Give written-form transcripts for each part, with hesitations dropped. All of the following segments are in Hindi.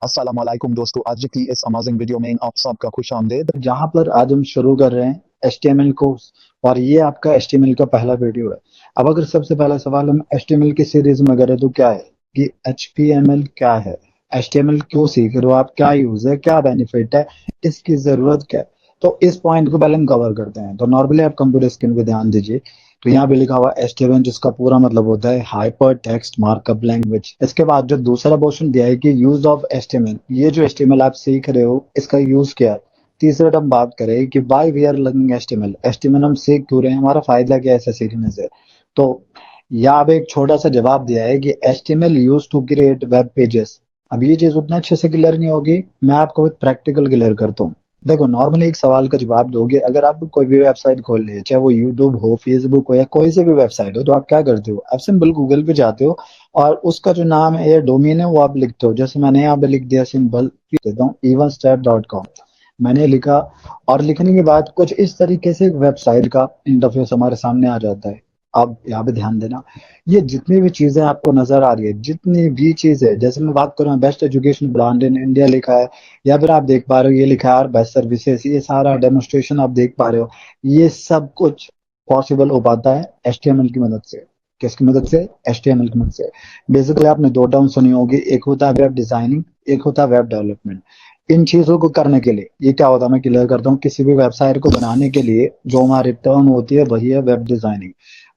अस्सलाम वालेकुम दोस्तों, आज की इस अमेजिंग वीडियो में आप सबका खुश आमदीद। जहां पर आज हम शुरू कर रहे हैं HTML कोर्स और ये आपका HTML का पहला वीडियो है। अब अगर सबसे पहला सवाल हम HTML की सीरीज में करें तो क्या है कि HTML क्या है, HTML क्यों सीख रहे हो आप, क्या यूज है, क्या बेनिफिट है, इसकी जरूरत क्या है। तो इस पॉइंट को पहले हम कवर करते हैं। तो नॉर्मली आप कंप्यूटर स्क्रीन पे ध्यान दीजिए, तो यहाँ पे लिखा हुआ HTML जिसका पूरा मतलब होता है हाइपर टेक्स्ट मार्कअप लैंग्वेज। इसके बाद जो दूसरा पोर्शन दिया है कि यूज ऑफ HTML, ये जो HTML आप सीख रहे हो इसका यूज क्या है। तीसरा हम बात करें कि why we are learning HTML हम सीख क्यों रहे हैं, हमारा फायदा क्या है ऐसा सीखने से। तो यहाँ पे एक छोटा सा जवाब दिया है कि HTML use to create web pages. अब ये चीज उतना अच्छे से क्लियर नहीं होगी, मैं आपको प्रैक्टिकल क्लियर करता हूँ। देखो नॉर्मली एक सवाल का जवाब दोगे, अगर आप कोई भी वेबसाइट खोल ले, चाहे वो यूट्यूब हो, फेसबुक हो या कोई सी भी वेबसाइट हो, तो आप क्या करते हो, आप सिंपल गूगल पे जाते हो और उसका जो नाम है या डोमेन है वो आप लिखते हो। जैसे मैंने यहाँ पे लिख दिया, सिंपल देता हूँ evenstep.com, मैंने लिखा और लिखने के बाद कुछ इस तरीके से वेबसाइट का इंटरफेस हमारे सामने आ जाता है। अब यहाँ पे ध्यान देना, ये जितनी भी चीजें आपको नजर आ रही है, जितनी भी चीजें, जैसे मैं बात करूँ best education brand in India लिखा है, या फिर आप देख पा रहे हो ये लिखा है और बेस्ट सर्विसेज, ये सारा डेमोन्स्ट्रेशन आप देख पा रहे हो, ये सब कुछ पॉसिबल हो पाता है HTML की मदद से। किसकी मदद से? HTML की मदद से। बेसिकली आपने दो टर्म सुनी होगी, एक होता है वेब डिजाइनिंग, एक होता है वेब डेवलपमेंट। इन चीजों को करने के लिए ये क्या होता है, मैं क्लियर करता हूँ, किसी भी वेबसाइट को बनाने के लिए जो हमारी टर्म होती है वही है वेब डिजाइनिंग।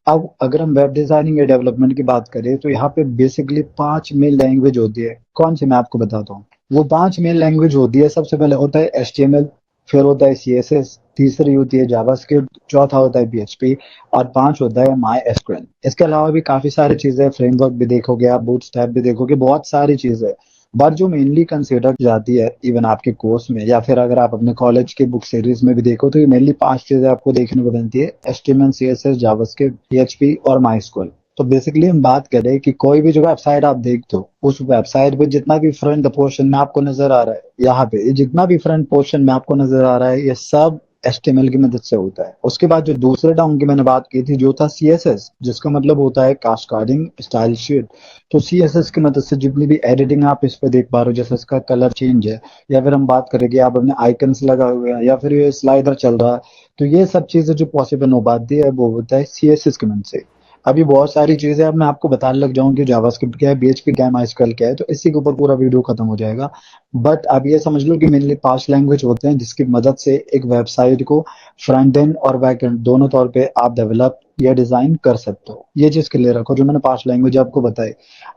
अब अगर हम वेब डिजाइनिंग या डेवलपमेंट की बात करें तो यहाँ पे बेसिकली 5 मेन लैंग्वेज होती है। कौन सी, मैं आपको बताता हूँ। वो 5 मेन लैंग्वेज होती है, सबसे पहले होता है HTML, फिर होता है CSS, तीसरी होती है जावास्क्रिप्ट, चौथा होता है PHP और पांच होता है MySQL। इसके अलावा भी काफी सारी चीजें, फ्रेमवर्क भी देखोगे आप, बूटस्ट्रैप भी देखोगे, बहुत सारी चीजें। बट जो मेनली कंसिडर जाती है इवन आपके कोर्स में या फिर अगर आप अपने कॉलेज के बुक सीरीज में भी देखो, तो ये मेनली 5 चीजें आपको देखने को मिलती है: HTML, CSS, जावास्क्रिप्ट, PHP और MySQL। तो बेसिकली हम बात करें कि कोई भी जो वेबसाइट आप देखते हो, उस वेबसाइट पे जितना भी फ्रंट पोर्शन में आपको नजर आ रहा है, यहाँ पे ये जितना भी फ्रंट पोर्शन में आपको नजर आ रहा है, ये सब HTML की मदद से होता है। उसके बाद जो दूसरे टर्म की मैंने बात की थी जो था CSS, जिसका मतलब होता है कास्केडिंग स्टाइल शीट। तो CSS की मदद से जितनी भी एडिटिंग आप इस पे देख पा रहे हो, जैसे इसका कलर चेंज है, या फिर हम बात करें कि आप अपने आइकन्स लगाए हुए हैं, या फिर ये स्लाइडर चल रहा है, तो ये सब चीजें जो पॉसिबल हो पाती है वो होता है CSS की मदद से। अभी बहुत सारी चीजें अब मैं आपको बताने लग जाऊं कि जावास्क्रिप्ट क्या है, PHP क्या है, MySQL क्या है, तो इसी के ऊपर पूरा वीडियो खत्म हो जाएगा। बट अब ये समझ लो कि मेनली 5 लैंग्वेज होते हैं जिसकी मदद से एक वेबसाइट को फ्रंट एंड और बैक एंड दोनों तौर पे आप डेवलप या डिजाइन कर सकते हो। ये चीज क्लियर रखो जो मैंने 5 लैंग्वेज आपको बताई।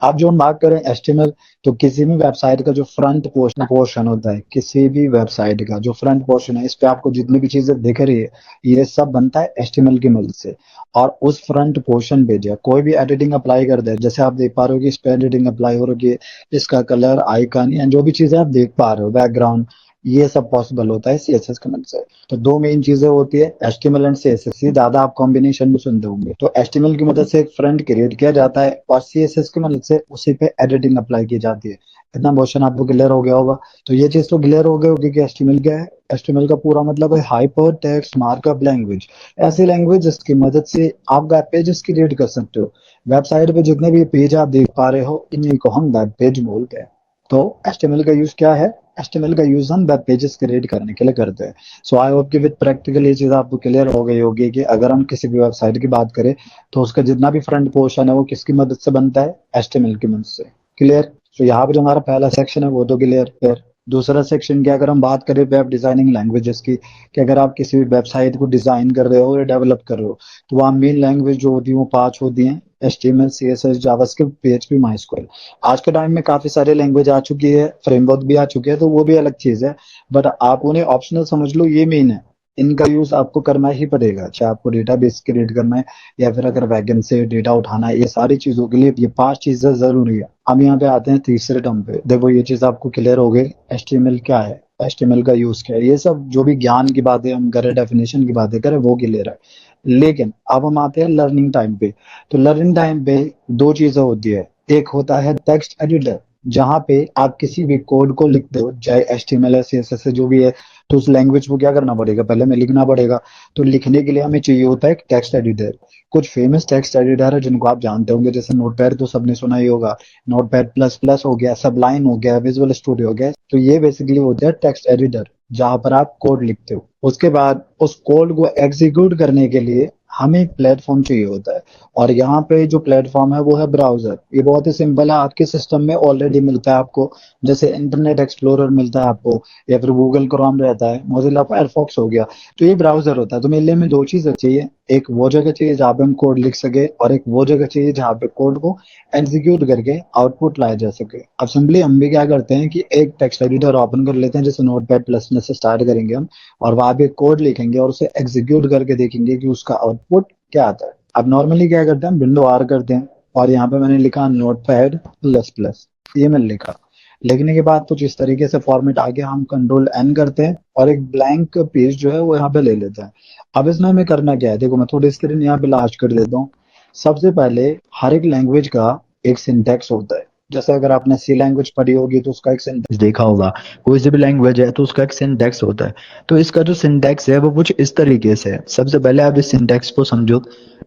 आप जो हम बात करें HTML, तो किसी भी वेबसाइट का जो फ्रंट पोर्शन होता है, किसी भी वेबसाइट का जो फ्रंट पोर्शन है, इस पे आपको जितनी भी चीजें दिख रही है, ये सब बनता है HTML की मदद से। और उस फ्रंट पोर्शन पे जो कोई भी एडिटिंग अप्लाई कर दे, जैसे आप देख पा रहे हो कि इस पे एडिटिंग अप्लाई हो रही है, इसका कलर, आइकन या जो भी चीजें आप देख पा रहे हो, बैकग्राउंड, ये सब पॉसिबल होता है CSS की मदद से। तो दो मेन चीजें होती है, HTML एंड CSS, ये ज्यादा आप कॉम्बिनेशन में सुनते होंगे। तो HTML की मदद से एक फ्रंट क्रिएट किया जाता है और CSS की मदद से उसी पे एडिटिंग अप्लाई की जाती है। इतना क्वेश्चन आपको क्लियर हो गया होगा। तो ये चीज तो क्लियर हो गई होगी कि HTML क्या है। HTML का पूरा मतलब है हाइपर टेक्स्ट मार्कअप लैंग्वेज। ऐसी लैंग्वेज जिसकी मदद से आप वेब पेजेस क्रिएट कर सकते हो। वेबसाइट पे जितने भी पेज आप देख पा रहे हो, इन्हीं को हम वेब पेज बोलते हैं। तो HTML का यूज क्या है? HTML का यूज हम वेब पेजेस क्रिएट करने के लिए करते हैं। सो आई होप कि विद प्रैक्टिकल ये चीज आपको क्लियर हो गई होगी कि अगर हम किसी भी वेबसाइट की बात करें तो उसका जितना भी फ्रंट पोर्शन है वो किसकी मदद से बनता है? HTML की मदद से। क्लियर? तो यहाँ पे जो हमारा पहला सेक्शन है वो तो क्लियर। फिर दूसरा सेक्शन की अगर हम बात करें वेब डिजाइनिंग लैंग्वेजेस की, कि अगर आप किसी भी वेबसाइट को डिजाइन कर रहे हो या डेवलप कर रहे हो, तो वहाँ मेन लैंग्वेज जो होती है वो 5 होती हैं: HTML, CSS, JavaScript, PHP, MySQL। आज के टाइम में काफी सारे लैंग्वेज आ चुकी है, फ्रेमवर्क भी आ चुके हैं, तो वो भी अलग चीज है। बट आप उन्हें ऑप्शनल समझ लो, ये मेन है। इनका यूज आपको करना ही पड़ेगा, चाहे आपको डेटाबेस क्रिएट करना है या फिर अगर वैगन से डेटा उठाना है, ये सारी चीजों के लिए ये 5 चीजें जरूरी है। हम यहाँ पे आते हैं तीसरे टर्म पे। देखो ये चीज आपको क्लियर हो गई, HTML क्या है, HTML का यूज क्या है, ये सब जो भी ज्ञान की बातें हम करें, डेफिनेशन की बातें करें, वो क्लियर है। लेकिन अब हम आते हैं लर्निंग टाइम पे। तो लर्निंग टाइम पे दो चीजें होती है, एक होता है टेक्स्ट एडिटर जहाँ पे आप किसी भी कोड को लिखते हो, चाहे HTML है, CSS है, जो भी है, तो उस लैंग्वेज को क्या करना पड़ेगा, पहले हमें लिखना पड़ेगा। तो लिखने के लिए हमें चाहिए होता है एक टेक्स्ट एडिटर। कुछ फेमस टेक्स्ट एडिटर है जिनको आप जानते होंगे, जैसे नोटपैड तो सबने सुना ही होगा, नोटपैड प्लस प्लस हो गया, सबलाइन हो गया, विजुअल स्टूडियो हो गया। तो ये बेसिकली होता है टेक्स्ट एडिटर, जहां पर आप कोड लिखते हो। उसके बाद उस कोड को एग्जीक्यूट करने के लिए हमें एक प्लेटफॉर्म चाहिए होता है, और यहाँ पे जो प्लेटफॉर्म है वो है ब्राउजर। ये बहुत ही सिंपल है, आपके सिस्टम में ऑलरेडी मिलता है आपको, जैसे इंटरनेट एक्सप्लोरर मिलता है आपको, या फिर गूगल क्रोम रहता है, मोजिला फायरफॉक्स हो गया। तो ये ब्राउजर होता है। तो मेरे लिए में दो चीजें चाहिए, एक वो जगह चाहिए जहाँ पे हम कोड लिख सके, और एक वो जगह चाहिए जहाँ पे कोड को एग्जीक्यूट करके आउटपुट लाया जा सके। अब सिंपली हम भी क्या करते हैं कि एक टेक्स्ट एडिटर ओपन कर लेते हैं, जैसे नोटपैड प्लस प्लस से स्टार्ट करेंगे हम, और वहां पे कोड लिखेंगे और उसे एग्जीक्यूट करके देखेंगे कि उसका आउटपुट क्या आता है। अब नॉर्मली क्या करते हैं, हम विंडो आर करते हैं, और यहाँ पे मैंने लिखा नोटपैड प्लस प्लस, ये मैंने लिखा। लिखने के बाद कुछ इस तरीके से फॉर्मेट आ गया, हम कंट्रोल एन करते हैं और एक ब्लैंक पेज जो है वो यहाँ पे ले लेते हैं। अब इसमें हमें करना क्या है, देखो मैं थोड़ी स्क्रीन यहाँ पे लार्ज कर देता हूँ। सबसे पहले हर एक लैंग्वेज का एक सिंटैक्स होता है। जैसे अगर आपने सी लैंग्वेज पढ़ी होगी तो उसका एक सिंटैक्स देखा होगा, कोई सी भी लैंग्वेज है तो उसका एक सिंटैक्स होता है। तो इसका जो सिंटैक्स है वो कुछ इस तरीके से है। सबसे पहले आप इस सिंटैक्स को समझो।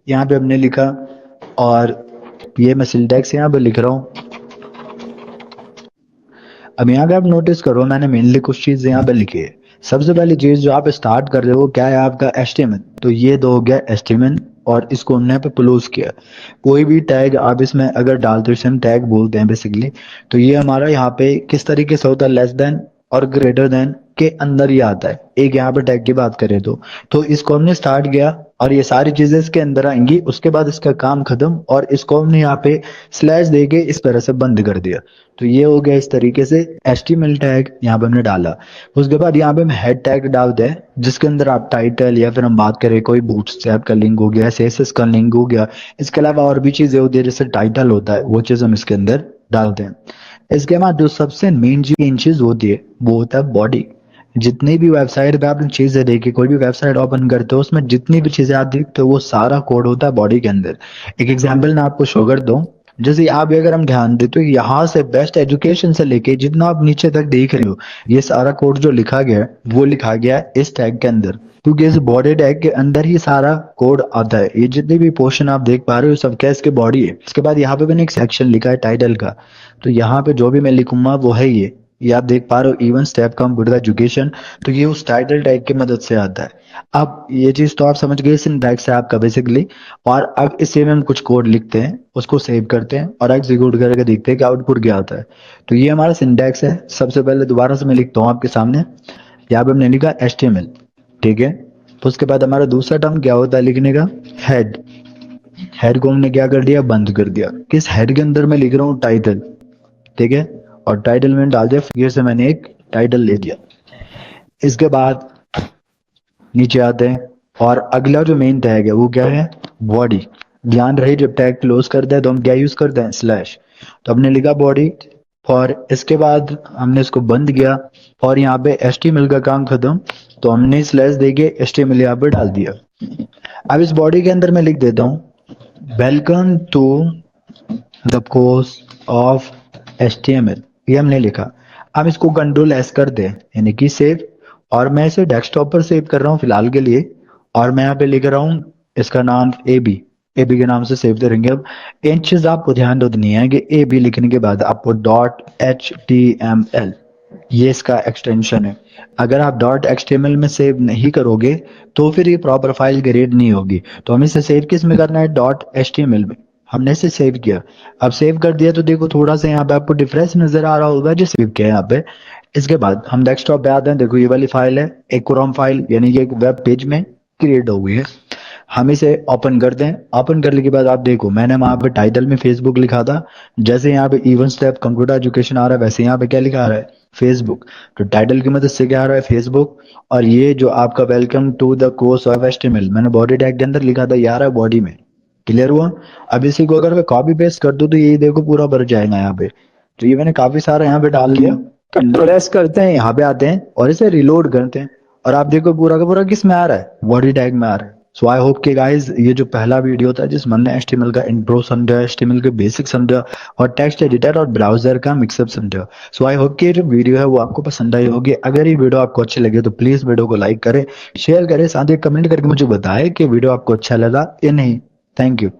यहाँ पे हमने लिखा, और ये मैं सिंटैक्स यहाँ पे लिख रहा हूँ। अब यहाँ पे आप नोटिस करो, मैंने मेनली कुछ चीजें यहाँ पे लिखी है। सबसे पहली चीज जो आप स्टार्ट कर रहे हो क्या है, आपका HTML। तो ये दो हो गया HTML, और इसको हमने यहाँ पे क्लोज किया। कोई भी टैग आप इसमें अगर डालते हो, इसे हम टैग बोलते हैं बेसिकली। तो ये हमारा यहाँ पे किस तरीके से होता है, लेस देन और ग्रेटर देन के अंदर ही आता है। एक यहाँ पे टैग की बात करें तो इसको हमने स्टार्ट किया, और ये सारी चीजें इसके अंदर आएंगी। उसके बाद इसका काम खत्म, और इसको हमने यहाँ पे स्लैश देके इस तरह से बंद कर दिया। तो ये हो गया इस तरीके से HTML टैग यहाँ पे हमने डाला। उसके बाद यहाँ पे हम हेड टैग डालते हैं, जिसके अंदर आप टाइटल, या फिर हम बात करें कोई बूटस्ट्रैप का लिंक हो गया, CSS का लिंक हो गया, इसके अलावा और भी चीजें होती है जैसे टाइटल होता है, वो चीज हम इसके अंदर डालते हैं। इसके बाद जो सबसे मेन चीज होती है वो होता है बॉडी। जितनी भी वेबसाइट पे आपने चीजें देखी, कोई भी वेबसाइट ओपन करते हो, उसमें जितनी भी चीजें आप देखते हो वो सारा कोड होता है बॉडी के अंदर। एक एग्जांपल मैं आपको शो कर दूं, जैसे यहाँ पे अगर हम ध्यान दें तो यहाँ से बेस्ट एजुकेशन से लेके जितना आप नीचे तक देख रहे हो, ये सारा कोड जो लिखा गया है वो लिखा गया है इस टैग के अंदर, क्योंकि इस बॉडी टैग के अंदर ही सारा कोड आता है। ये जितने भी पोर्शन आप देख पा रहे हो सब क्या इसके बॉडी है। इसके बाद यहाँ पे मैंने एक सेक्शन लिखा है टाइटल का, तो यहाँ पे जो भी मैं लिखूंगा वो है ये आप देख पा रहे हो, इवन स्टेप कंप्यूटर एजुकेशन। तो ये उस टाइटल टैग की मदद से आता है। अब ये चीज तो आप समझ गए सिंटैक्स है आपका बेसिकली। और अब इसे में हम कुछ कोड लिखते हैं, उसको सेव करते हैं और एग्जीक्यूट करके देखते हैं कि आउटपुट क्या आता है। तो ये हमारा सिंटैक्स है। सबसे पहले दोबारा से मैं लिखता हूँ आपके सामने। यहाँ पे हमने लिखा HTML, ठीक है। तो उसके बाद हमारा दूसरा टर्म क्या होता है लिखने का, हेड। हेड को हमने क्या कर दिया, बंद कर दिया। किस हेड के अंदर मैं लिख रहा हूँ, टाइटल, ठीक है। और टाइटल में डाल दिया, फिर से मैंने एक टाइटल ले दिया। इसके बाद नीचे आते हैं, और अगला जो मेन टैग है वो क्या है, बॉडी। ध्यान रहे जब टैग क्लोज करते हैं तो हम क्या यूज करते हैं, स्लैश। तो हमने लिखा बॉडी, और इसके बाद हमने इसको बंद किया, और यहाँ पे HTML का काम खत्म, तो हमने स्लैश देके HTML यहाँ पे डाल दिया। अब इस बॉडी के अंदर मैं लिख देता हूँ, welcome to the course of HTML। ये हमने लिखा। अब इसको कंट्रोल S कर दे, यानी कि सेव। और मैं इसे डेस्कटॉप पर सेव कर रहा हूँ फिलहाल के लिए, और मैं यहाँ पे लिख रहा हूँ इसका नाम AB। AB के नाम से सेव करेंगे। अब इन चीज आपको ध्यान रखनी है कि AB लिखने के बाद आपको .html, ये इसका एक्सटेंशन है। अगर आप .html में सेव नहीं करोगे तो फिर ये प्रॉपर फाइल क्रिएट नहीं होगी। तो हमें इसे सेव किस में करना है, .html में। हमने इसे सेव किया। अब सेव कर दिया तो देखो थोड़ा सा यहाँ पे आपको डिफरेंस नजर आ रहा होगा जो सेव किया है यहाँ पे। इसके बाद हम डेस्कटॉप पे आते हैं, देखो ये वाली फाइल है, एक क्रोम फाइल, यानी कि एक वेब पेज में क्रिएट हो गई है। हम इसे ओपन करते हैं। ओपन करने के बाद आप देखो मैंने वहां पे टाइटल में फेसबुक लिखा था, जैसे यहाँ पे इवन स्टेप कंप्यूटर एजुकेशन आ रहा है वैसे यहाँ पे क्या लिखा आ रहा है, फेसबुक। तो टाइटल की मदद से क्या आ रहा है, फेसबुक। और ये जो आपका welcome to the course of HTML मैंने बॉडी टैग के अंदर लिखा था, ये आ रहा है बॉडी में। क्लियर हुआ। अब इसी को अगर मैं कॉपी पेस्ट कर दूं तो ये देखो पूरा भर जाएगा यहाँ पे। तो ये मैंने काफी सारा यहाँ पे डाल दिया। कंट्रोल S करते हैं, यहाँ पे आते हैं और इसे रिलोड करते हैं, और आप देखो पूरा का पूरा किस में आ रहा है, बॉडी टैग में आ रहा है। सो आई होप कि गाइज ये जो पहला वीडियो था जिस हमने HTML का इंट्रो समझा, HTML के बेसिक समझा और टेक्स्ट एडिटर और ब्राउजर का मिक्सअप समझा। सो आई होप कि ये जो वीडियो है वो आपको पसंद आई होगी। अगर ये वीडियो आपको अच्छी लगे तो प्लीज वीडियो को लाइक करें, शेयर करें, साथ ही कमेंट करके मुझे बताएं कि वीडियो आपको अच्छा लगा या नहीं। Thank you.